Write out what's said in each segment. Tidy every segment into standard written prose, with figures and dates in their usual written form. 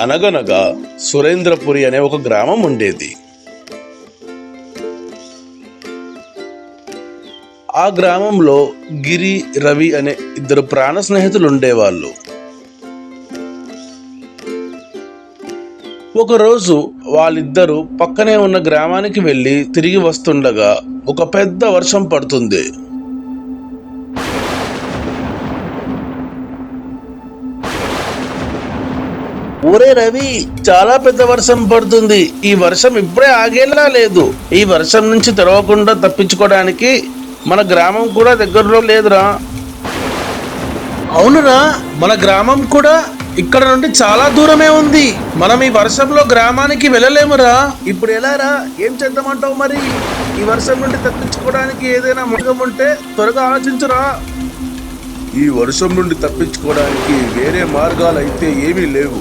అనగనగా సురేంద్రపురి అనే ఒక గ్రామం ఉండేది. ఆ గ్రామంలో గిరి, రవి అనే ఇద్దరు ప్రాణ స్నేహితులు ఉండేవాళ్ళు. ఒకరోజు వాళ్ళిద్దరూ పక్కనే ఉన్న గ్రామానికి వెళ్ళి తిరిగి వస్తుండగా ఒక పెద్ద వర్షం పడుతుంది. ఊరే రవి, చాలా పెద్ద వర్షం పడుతుంది. ఈ వర్షం ఇప్పుడే ఆగేలా లేదు. ఈ వర్షం నుంచి తెరవకుండా తప్పించుకోవడానికి మన గ్రామం కూడా దగ్గరలో లేదురా. అవునురా, మన గ్రామం కూడా ఇక్కడ నుండి చాలా దూరమే ఉంది. మనం ఈ వర్షంలో గ్రామానికి వెళ్ళలేమురా. ఇప్పుడు ఎలారా? ఏం చేద్దామంటావు మరి? ఈ వర్షం నుండి తప్పించుకోవడానికి ఏదైనా మార్గం ఉంటే త్వరగా ఆలోచించురా. ఈ వర్షం నుండి తప్పించుకోవడానికి వేరే మార్గాలు అయితే ఏమీ లేవు.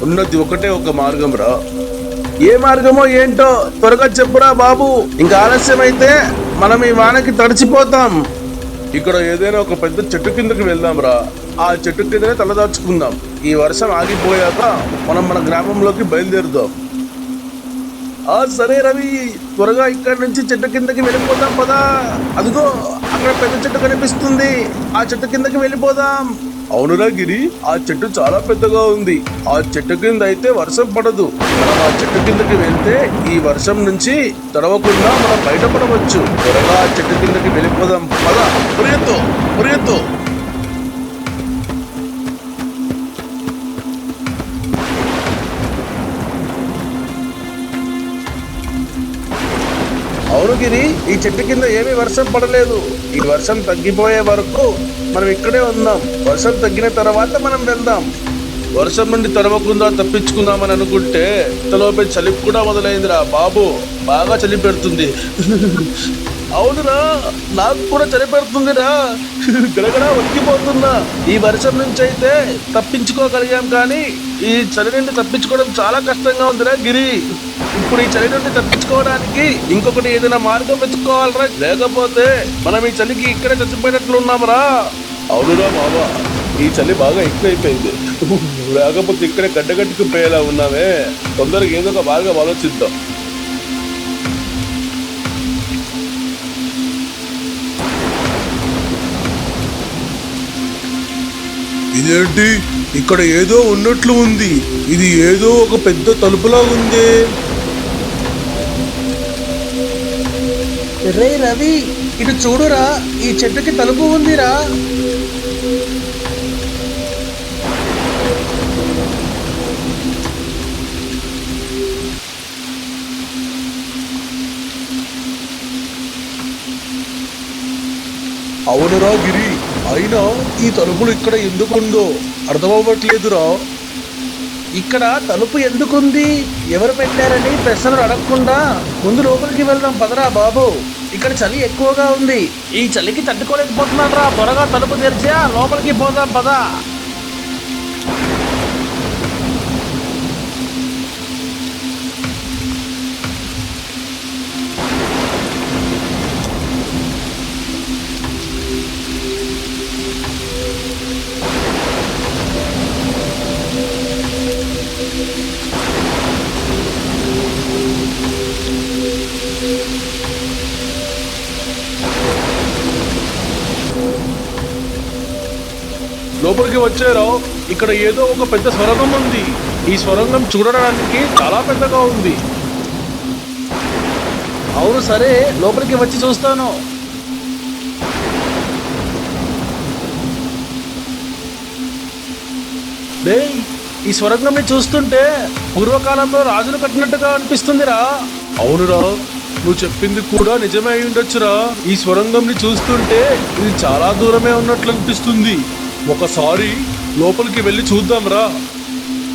ఉన్నది ఒకటే ఒక మార్గం రా. ఏ మార్గమో ఏంటో త్వరగా చెప్పురా బాబు. ఇంకా ఆలస్యం అయితే మనం ఈ వానకి తడిచిపోతాం. ఇక్కడ ఏదైనా ఒక పెద్ద చెట్టు కిందకి వెళ్దాం రా. ఆ చెట్టు కిందనే తలదాచుకుందాం. ఈ వర్షం ఆగిపోయాక మనం మన గ్రామంలోకి బయలుదేరుదాం. సరే రవి, త్వరగా ఇక్కడ నుంచి చెట్టు కిందకి వెళ్ళిపోదాం పదా. అదిగో అక్కడ పెద్ద చెట్టు కనిపిస్తుంది. ఆ చెట్టు కిందకి వెళ్ళిపోదాం. అవునురా గిరి, ఆ చెట్టు చాలా పెద్దగా ఉంది. ఆ చెట్టు కింద అయితే వర్షం పడదు. మనం ఆ చెట్టు కిందకి వెళ్తే ఈ వర్షం నుంచి తడవకుండా మనం బయటపడవచ్చు. త్వరగా ఆ చెట్టు కిందకి వెళ్ళిపోదాం పద. పరిగెత్తు పరిగెత్తు. అవును గిరి, ఈ చెట్టు కింద ఏమీ వర్షం పడలేదు. ఈ వర్షం తగ్గిపోయే వరకు మనం ఇక్కడే ఉందాం. వర్షం తగ్గిన తర్వాత మనం వెళ్దాం. వర్షం నుండి తడవకుండా తప్పించుకుందామని అనుకుంటే ఇంతలోపే చలి కూడా మొదలైందిరా బాబు. బాగా చలి పెడుతుంది. అవునురా, నాకు కూడా చలి పెడుతుందిరా. గడగడా వణికిపోతున్నా. ఈ వర్షం నుంచి అయితే తప్పించుకోగలిగాం, కానీ ఈ చలి నుండి తప్పించుకోవడం చాలా కష్టంగా ఉందిరా గిరి. ఇప్పుడు ఈ చలి నుండి తప్పించుకోవడానికి ఇంకొకటి ఏదైనా మార్గం వెతుక్కోవాలరా. లేకపోతే మనం ఈ చలికి ఇక్కడే చచ్చిపోయినట్లు ఉన్నామరా. అవునురా బాబా, ఈ చలి బాగా ఎక్కువైపోయింది. లేకపోతే ఇక్కడే గడ్డగట్టుకు పోయేలా ఉన్నామే. తొందరగా ఏదో ఒక మార్గం ఆలోచిద్దాం. ఇదేంటి, ఇక్కడ ఏదో ఉన్నట్లు ఉంది. ఇది ఏదో ఒక పెద్ద తలుపులా ఉంది. రే రవి, ఇటు చూడురా, ఈ చెట్టుకి తలుపు ఉందిరా. అవునురా గిరి, అయినా ఈ తలుపులు ఇక్కడ ఎందుకుందో అర్థమవ్వట్లేదురా. ఇక్కడ తలుపు ఎందుకుంది, ఎవరు పెట్టారని ప్రశ్నలు అడగకుండా ముందు లోపలికి వెళ్దాం పదరా బాబు. ఇక్కడ చలి ఎక్కువగా ఉంది. ఈ చలికి తట్టుకోలేకపోతున్నాను రా. త్వరగా తలుపు తెరిచా లోపలికి పోదాం పదా. లోపలికి వచ్చారో ఇక్కడ ఏదో ఒక పెద్ద సొరంగం ఉంది. ఈ సొరంగం చూడడానికి చాలా పెద్దగా ఉంది. అవును, సరే లోపలికి వచ్చి చూస్తాను. ఈ సొరంగంని చూస్తుంటే పూర్వకాలంలో రాజులు కట్టినట్టుగా అనిపిస్తుందిరా. అవునురా, నువ్వు చెప్పింది కూడా నిజమే అయి ఉండొచ్చురా. ఈ సొరంగంని చూస్తుంటే ఇది చాలా దూరమే ఉన్నట్లు అనిపిస్తుంది. ఒకసారి లోపలికి వెళ్ళి చూద్దాం రా.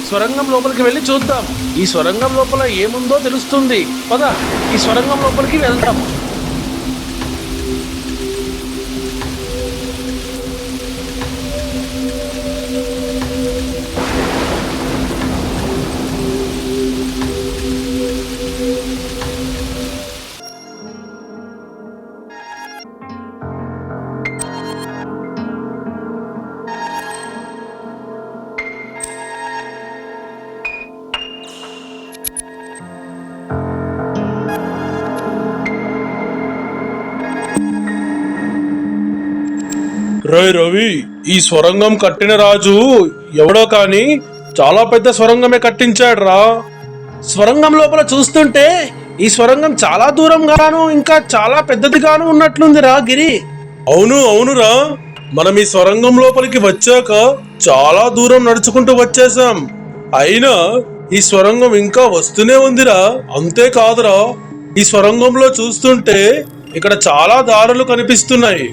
సొరంగం లోపలికి వెళ్ళి చూద్దాం. ఈ సొరంగం లోపల ఏముందో తెలుస్తుంది. పద, ఈ సొరంగం లోపలికి వెళ్దాం. రే రవి, ఈ స్వరంగం కట్టిన రాజు ఎవడో కాని చాలా పెద్ద స్వరంగమే కట్టించాడు రా. స్వరంగం లోపల చూస్తుంటే ఈ స్వరంగం చాలా దూరంగాను ఇంకా చాలా పెద్దదిగాను ఉన్నట్లుందిరా గిరి. అవునురా, మనం ఈ స్వరంగం లోపలికి వచ్చాక చాలా దూరం నడుచుకుంటూ వచ్చేసాం. అయినా ఈ స్వరంగం ఇంకా వస్తూనే ఉందిరా. అంతేకాదురా, ఈ స్వరంగంలో చూస్తుంటే ఇక్కడ చాలా దారులు కనిపిస్తున్నాయి.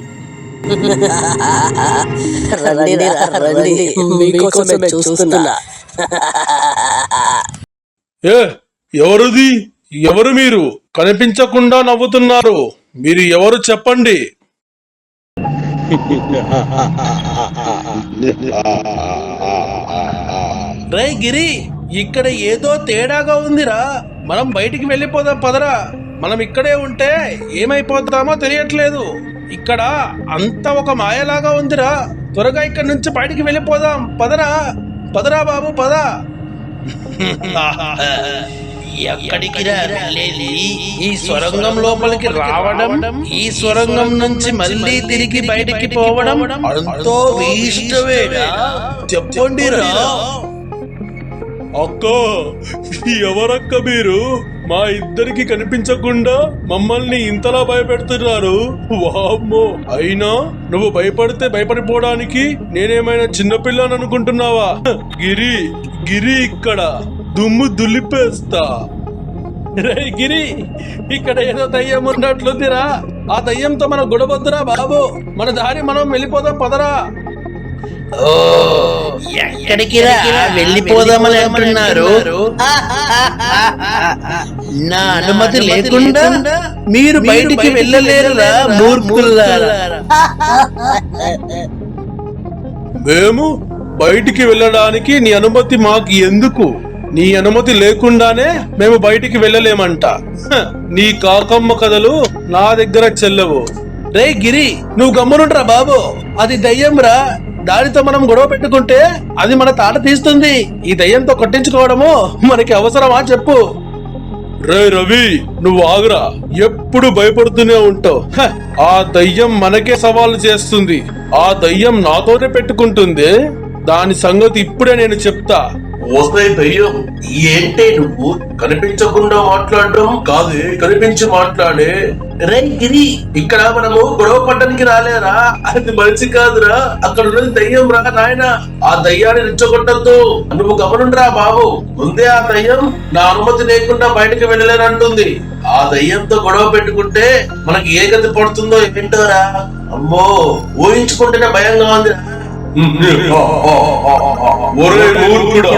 ఎవరుది? ఎవరు మీరు? కనిపించకుండా నవ్వుతున్నారు. మీరు ఎవరు చెప్పండి. రే గిరి, ఇక్కడ ఏదో తేడాగా ఉందిరా. మనం బయటికి వెళ్ళిపోదాం పదరా. మనం ఇక్కడే ఉంటే ఏమైపోతామో తెలియట్లేదు. ఇక్కడ అంతా ఒక మాయలాగా ఉందిరా. త్వరగా ఇక్కడి నుంచి బయటికి వెళ్ళిపోదాం పదరా. పదరా బాబు పద. ఎక్కడికి వెళ్ళేది? ఈ స్వరంగం లోపలికి రావడం, ఈ స్వరంగం నుంచి మళ్ళీ తిరిగి బయటికి పోవడం ఎంతో ఇష్టమేనా? చెప్పండి రా. అక్క, ఎవరక్క మీరు? మా ఇద్దరికి కనిపించకుండా మమ్మల్ని ఇంతలా భయపెడుతున్నారు. వామ్మో! అయినా నువ్వు భయపడితే భయపడిపోవడానికి నేనేమైనా చిన్నపిల్లని అనుకుంటున్నావా? గిరి ఇక్కడ దుమ్ము దులిపేస్తా. రే గిరి, ఇక్కడ ఏదో దయ్యం ఉన్నట్లుందిరా. ఆ దయ్యంతో మన గొడవద్దురా బాబు. మన దారి మనం వెళ్ళిపోదాం పదరా. ఓ, ఎక్కడికి వెళ్ళిపోదామని అంటున్నారు? నా అనుమతి లేకుండా మీరు బయటికి వెళ్ళలేరురా మూర్ఖులారా. మేము బయటికి వెళ్ళడానికి నీ అనుమతి మాకు ఎందుకు? నీ అనుమతి లేకుండానే మేము బయటికి వెళ్ళలేమంట. నీ కాకమ్మ కథలు నా దగ్గర చెల్లవు. రే గిరి, నువ్వు గమ్మునుండ్రా బాబు. అది దయ్యం రా. దానితో మనం గొడవ పెట్టుకుంటే అది మన తాట తీస్తుంది. ఈ దయ్యంతో కొట్టించుకోవడము మనకి అవసరమా చెప్పు. రే రవి, నువ్వు ఆగురా. ఎప్పుడు భయపడుతూనే ఉంటావు. ఆ దయ్యం మనకే సవాలు చేస్తుంది. ఆ దయ్యం నాతోనే పెట్టుకుంటుంది. దాని సంగతి ఇప్పుడే నేను చెప్తా. వస్తాయి దయ్యం. ఏంటే నువ్వు కనిపించకుండా మాట్లాడడం కాదే, కనిపించి మాట్లాడే. రే గిరి, ఇక్కడ మనము గొడవ పడ్డానికి రాలేరా? అది మనిషి కాదురా, అక్కడ ఉన్నది దయ్యం రా నాయన. ఆ దయ్యాన్ని రెచ్చగొట్టద్దు. నువ్వు గమనుండ్రా బాబు. ముందే ఆ దయ్యం నా అనుమతి లేకుండా బయటకు వెళ్ళలేనంటుంది. ఆ దయ్యంతో గొడవ పెట్టుకుంటే మనకి ఏ గతి పడుతుందో ఏంటోరా. అమ్మో, ఊహించుకుంటేనే భయంగా ఉందిరా. ఒరే మూర్ఖుడా,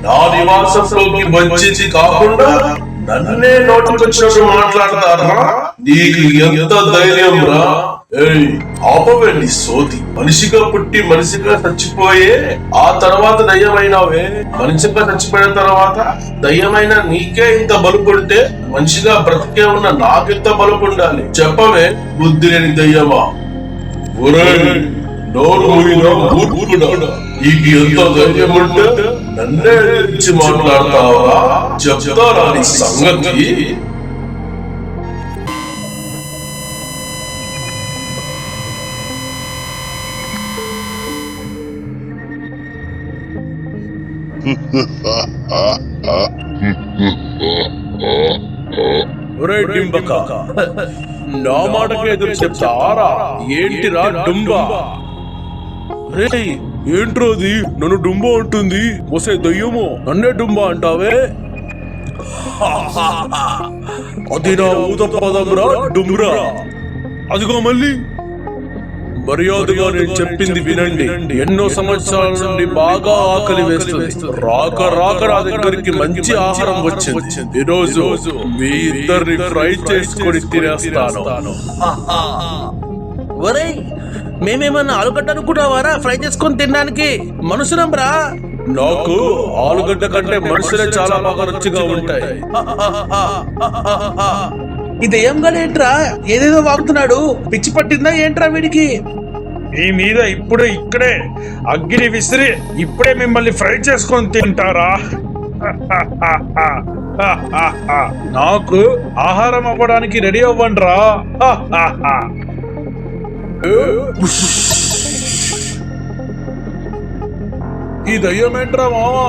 నా నివాసంలోకి వచ్చింది కాకుండా నన్నే నోటికొచ్చినట్టు మాట్లాడతారా? నీకు ఎంత ధైర్యం రా? ఆపవండి సోది. మనిషిగా పుట్టి మనిషిగా చచ్చిపోయే ఆ తర్వాత దయ్యమైనావే. మనిషిగా చచ్చిపోయిన తర్వాత దయ్యమైన నీకే ఇంత బలుపుంటే మనిషిగా బ్రతికే ఉన్న నాకెంత బలుపుండాలి చెప్పవే, బుద్ధి లేని దయ్యమా. ఒరే నోరు మూర్ఖుడా, నీకు ఎంత ధైర్యం ఉంటే నన్నే ఎదిరించి మాట్లాడతావా? చెప్తారా నీ సంగతి? ఒరే డింబక, నా మాటకే ఎదురు చెప్తారా? ఏంటిరా డుంబా? రే ఏంట్రోది? నన్ను డుంబా అంటుంది. వసే దయ్యమో, నన్నే డుంబా అంటావే? అది నా ఊత పదంరా డుమ్రా. అదిగో మళ్ళీ. మర్యాదగా నేను చెప్పింది వినండి. ఎన్నో సంవత్సరాల నుండి బాగా ఆకలి వేస్తుంది. రాక రాక నా దగ్గరికి మంచి ఆహారం వచ్చింది. ఈ రోజు మీ ఇద్దరిని ఫ్రై చేసుకొని తినేస్తాను. ఒరేయ్, మేమేమన్నా ఆలుగడ్డ అనుకుంటావారా ఫ్రై చేసుకొని తినడానికి? మనుషులం రా. నాకు ఆలుగడ్డ కంటే మనుషులే చాలా బాగా రుచిగా ఉంటాయి. ఇది ఏం ఏంట్రా, ఏదేదో వాగుతున్నాడు? పిచ్చి పట్టిందా ఏంట్రా వీడికి? మీ మీద ఇప్పుడు ఇక్కడే అగ్గిని విసిరి ఇప్పుడే మిమ్మల్ని ఫ్రై చేసుకొని తింటారా? నాకు ఆహారం అవ్వడానికి రెడీ అవ్వండి రా. ఈ దయ్యం ఏంట్రా మావా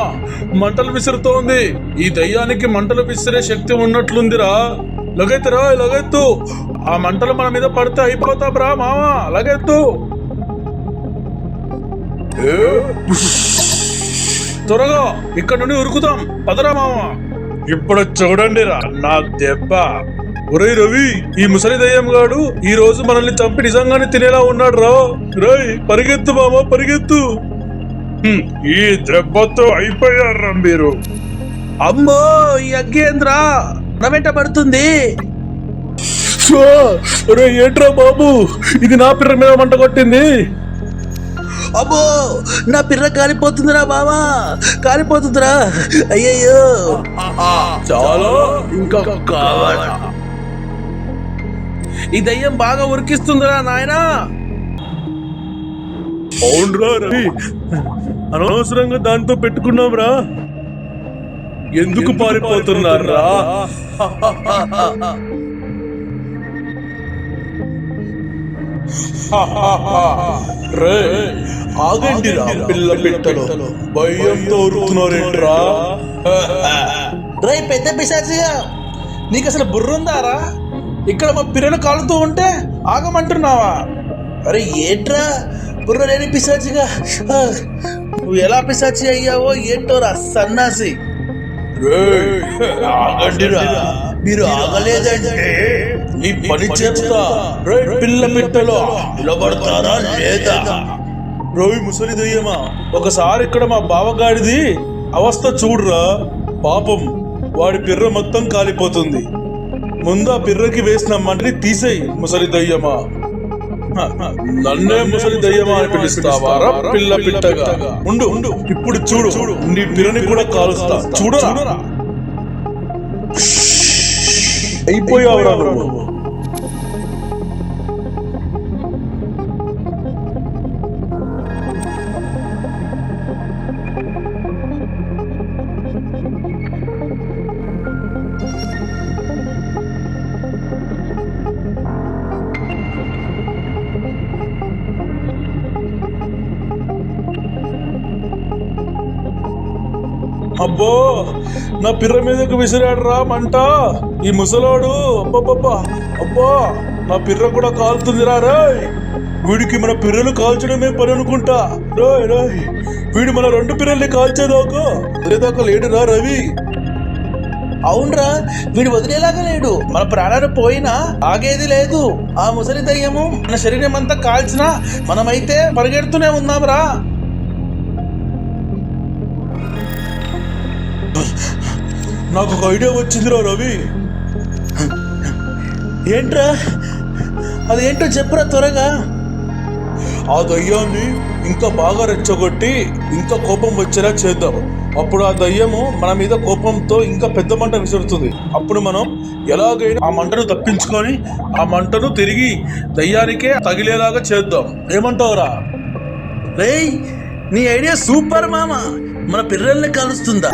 మంటలు విసురుతోంది. ఈ దయ్యానికి మంటలు విసిరే శక్తి ఉన్నట్లుందిరా. లగెత్తురా లగెత్తు. ఆ మంటలు మన మీద పడితే అయిపోతాం రా మావా, లగెత్తు. త్వరగా ఇక్కడ నుండి ఉరుకుతాం, పదరా మావా. ఇప్పుడు చూడండి రా నా దెబ్బ. ఒరేయ్ రవి, ఈ ముసలి దయ్యం గాడు ఈ రోజు మనల్ని చంపి నిజంగానే తినేలా ఉన్నాడు రా. రేయ్ పరిగెత్తు మామ పరిగెత్తు. ఈ దెబ్బతో అయిపోయారా మీరు. అమ్మో ఈ అగ్గేంద్ర నా వెంట పడుతుంది. ఏంట్రా బాబు, ఇది నా పిర్ర మీద మంట కొట్టింది. అబ్బో నా పిర్ర కాలిపోతుందిరా బాబా, కాలిపోతుందిరా. అయ్యయ్యో చాలా ఇంకా కావాలి. ఈ దయ్యం బాగా ఉరికిస్తుందిరా నాయనా. అవునరా రవి, అనవసరంగా దాంతో పెట్టుకున్నాం రా. ఎందుకు పారిపోతున్నారా? ఆగండి రా పిల్ల పిట్టలు, భయంతో ఉరుకుతున్నారేంట్రా? రే పెద్ద పిశాచిగా, నీకు అసలు బుర్రుందారా? ఇక్కడ మా పిల్లలు కాలుతూ ఉంటే ఆగమంటున్నావా? అరే ఏంట్రా బుర్ర లేని పిశాచిగా, నువ్వు ఎలా పిశాచి అయ్యావో ఏంటోరా సన్నాసి. ఆగండిరా, మీరు ఆగలేదంటే నీ పని చెప్తా. పిల్ల పిట్టలో నిలబడతారా లేదా? రోవి ముసలి దయ్యమా, ఒకసారి ఇక్కడ మా బావగాడిది అవస్థ చూడురా. పాపం వాడి పిర్ర మొత్తం కాలిపోతుంది. ముందు ఆ పిర్రకి వేసిన మంటని తీసేయి ముసలి దయ్యమా. నన్నే ముసలి దయ్యమా అని పిలుస్తావారా పిల్ల పిట్టగా? ఉండు ఉండు, ఇప్పుడు చూడు, నీ పిర్రని కూడా కాలుస్తా. చూడరా, అయిపోయావురా నువ్వు. అబ్బో నా పిర్ర మీదకు విసిరాడు రా మంట ఈ ముసలోడు. అబ్బబ్బబ్బా, అబ్బా నా పిర్ర కూడా కాలుతుందిరా. రాయ్ వీడికి మన పిర్రలు కాల్చడమే పని అనుకుంటా. రాయ్ రాయ్, వీడు మన 2 పిర్రల్ని కాల్చేదాకా వదిలేదాకా లేడురా రవి. అవునరా, వీడు వదిలేలాగా లేడు. మన ప్రాణాలు పోయినా ఆగేది లేదు. ఆ ముసలి దయ్యము మన శరీరం అంతా కాల్చినా మనమైతే పరిగెడుతూనే ఉన్నాంరా. నాకు ఒక ఐడియా వచ్చిందిరా రవి. ఏంట్రా అదేంటో చెప్పురా త్వరగా. ఆ దయ్యాన్ని ఇంకా బాగా రెచ్చగొట్టి ఇంకా కోపం వచ్చేలా చేద్దాం. అప్పుడు ఆ దయ్యము మన మీద కోపంతో ఇంకా పెద్ద మంట విసురుతుంది. అప్పుడు మనం ఎలాగైనా ఆ మంటను తప్పించుకొని ఆ మంటను తిరిగి దయ్యానికే తగిలేలాగా చేద్దాం. ఏమంటావురా? రేయ్ నీ ఐడియా సూపర్ మామ. మన పిల్లల్ని కలుస్తుందా?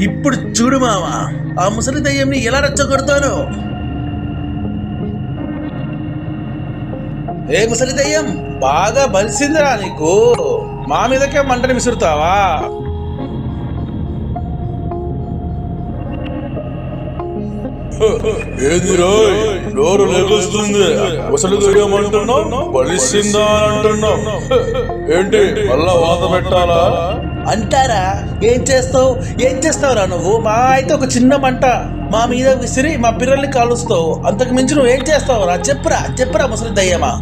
ఇప్పుడు చూడు మామ, ఆ ముసలి దయ్యంని ఎలా రెచ్చగొడతాను. ఏ ముసలి దయ్యం, బాగా బలిసిందిరా నీకు. మా మీదకే మంటని విసురుతావా? ఏది రోయ్, నోరు లేకొస్తుంది. ముసలి దయ్యం అంటున్నావు, బలిసిందా అంటున్నావు. ఏంటి మళ్ళా వాత పెట్టాలా అంటారా? ఏం చేస్తావురా నువ్వు? మా అయితే ఒక చిన్న మంట మా మీద విసిరి మా పిల్లల్ని కాలుస్తావు. అంతకు మించి నువ్వు ఏం చేస్తావురా? చెప్పురా ముసలి దయ్యమా.